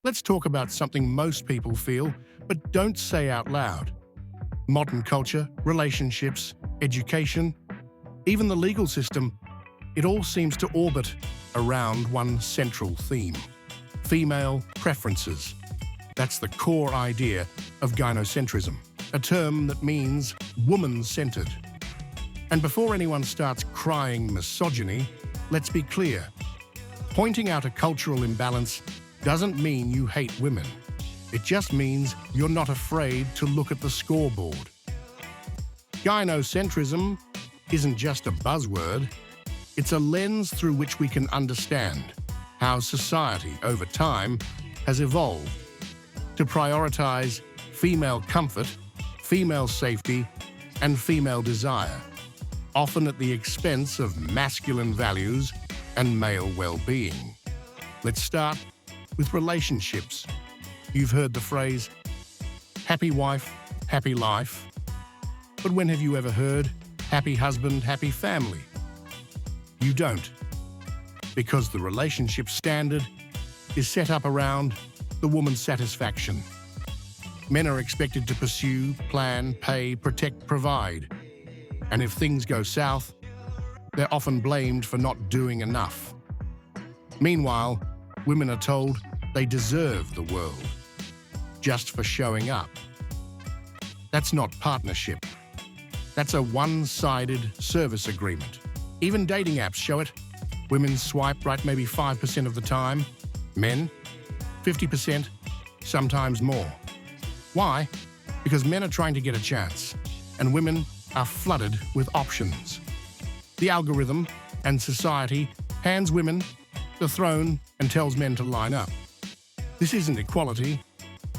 Let's talk about something most people feel but don't say out loud. Modern culture, relationships, education, even the legal system, it all seems to orbit around one central theme: female preferences. That's the core idea of gynocentrism, a term that means woman-centered. And before anyone starts crying misogyny, let's be clear. Pointing out a cultural imbalance doesn't mean you hate women. It just means you're not afraid to look at the scoreboard. Gynocentrism isn't just a buzzword. It's a lens through which we can understand how society, over time, has evolved to prioritize female comfort, female safety, and female desire, often at the expense of masculine values and male well-being. Let's start with relationships. You've heard the phrase, happy wife, happy life. But when have you ever heard, happy husband, happy family? You don't, because the relationship standard is set up around the woman's satisfaction. Men are expected to pursue, plan, pay, protect, provide. And if things go south, they're often blamed for not doing enough. Meanwhile, women are told they deserve the world just for showing up. That's not partnership. That's a one-sided service agreement. Even dating apps show it. Women swipe right maybe 5% of the time. Men, 50%, sometimes more. Why? Because men are trying to get a chance, and women are flooded with options. The algorithm and society hands women the throne and tells men to line up. This isn't equality.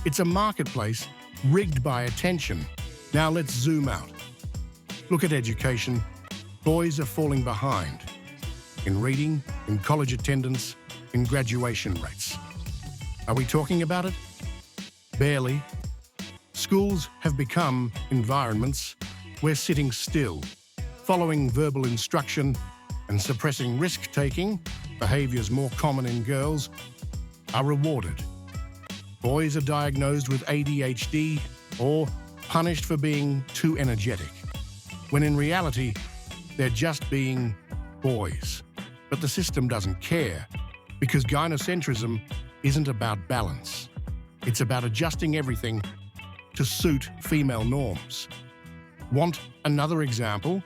It's a marketplace rigged by attention. Now let's zoom out. Look at education. Boys are falling behind in reading, in college attendance, in graduation rates. Are we talking about it? Barely. Schools have become environments where sitting still, following verbal instruction, and suppressing risk-taking, behaviors more common in girls, are rewarded. Boys are diagnosed with ADHD or punished for being too energetic, when in reality, they're just being boys. But the system doesn't care, because gynocentrism isn't about balance. It's about adjusting everything to suit female norms. Want another example?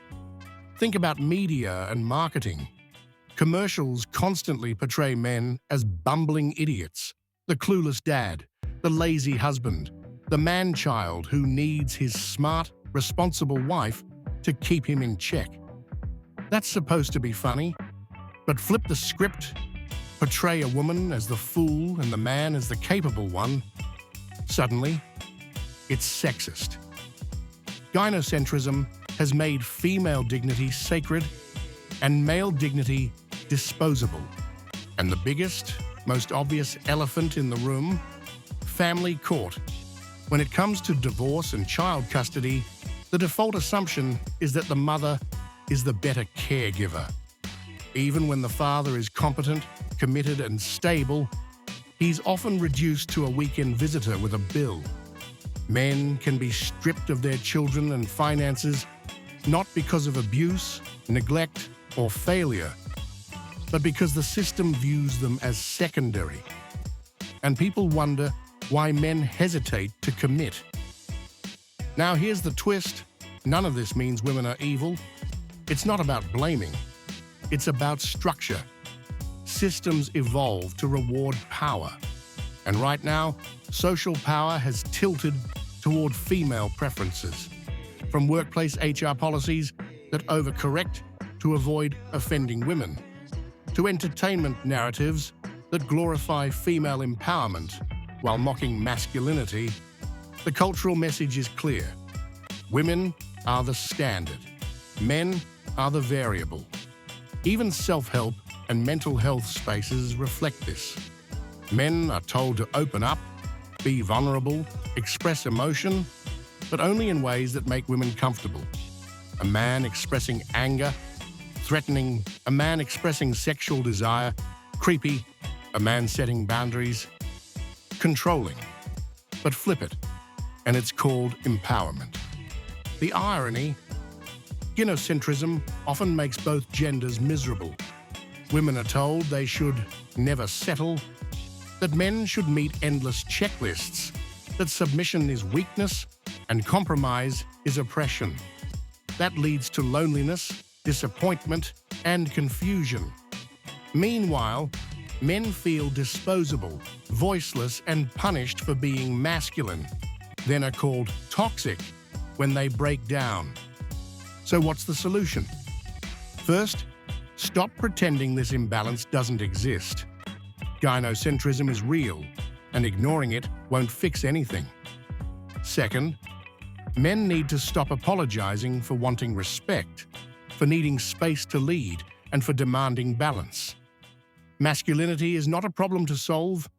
Think about media and marketing. Commercials constantly portray men as bumbling idiots, the clueless dad, the lazy husband, the man-child who needs his smart, responsible wife to keep him in check. That's supposed to be funny, but flip the script, portray a woman as the fool and the man as the capable one, suddenly, it's sexist. Gynocentrism has made female dignity sacred and male dignity disposable. And the biggest, most obvious elephant in the room, family court. When it comes to divorce and child custody, the default assumption is that the mother is the better caregiver. Even when the father is competent, committed, and stable, he's often reduced to a weekend visitor with a bill. Men can be stripped of their children and finances, not because of abuse, neglect, or failure, but because the system views them as secondary. And people wonder why men hesitate to commit. Now here's the twist. None of this means women are evil. It's not about blaming. It's about structure. Systems evolve to reward power. And right now, social power has tilted toward female preferences. From workplace HR policies that overcorrect to avoid offending women, to entertainment narratives that glorify female empowerment while mocking masculinity, the cultural message is clear. Women are the standard. Men are the variable. Even self-help and mental health spaces reflect this. Men are told to open up, be vulnerable, express emotion, but only in ways that make women comfortable. A man expressing anger, threatening, a man expressing sexual desire, creepy, a man setting boundaries. controlling. But flip it, and it's called empowerment. The irony: gynocentrism often makes both genders miserable. Women are told they should never settle, that men should meet endless checklists, that submission is weakness and compromise is oppression. That leads to loneliness, disappointment, and confusion. Meanwhile, men feel disposable, voiceless, and punished for being masculine, then are called toxic when they break down. So what's the solution? First, stop pretending this imbalance doesn't exist. Gynocentrism is real, and ignoring it won't fix anything. Second, men need to stop apologizing for wanting respect, for needing space to lead, and for demanding balance. Masculinity is not a problem to solve,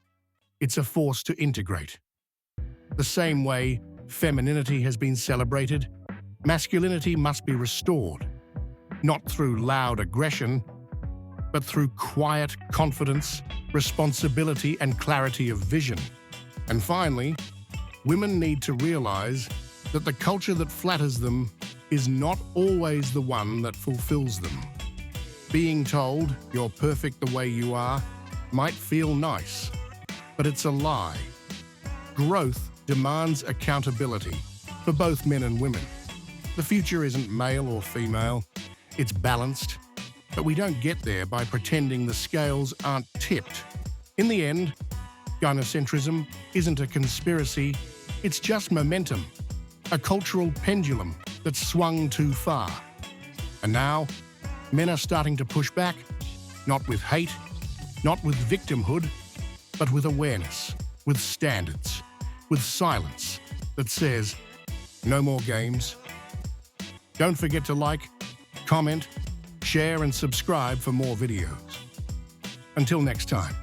it's a force to integrate. The same way femininity has been celebrated, masculinity must be restored, not through loud aggression, but through quiet confidence, responsibility, and clarity of vision. And finally, women need to realize that the culture that flatters them is not always the one that fulfills them. Being told you're perfect the way you are might feel nice, but it's a lie. Growth demands accountability for both men and women. The future isn't male or female, it's balanced, but we don't get there by pretending the scales aren't tipped. In the end, gynocentrism isn't a conspiracy, it's just momentum, a cultural pendulum that's swung too far. And now, men are starting to push back, not with hate, not with victimhood, but with awareness, with standards, with silence that says, no more games. Don't forget to like, comment, share, and subscribe for more videos. Until next time.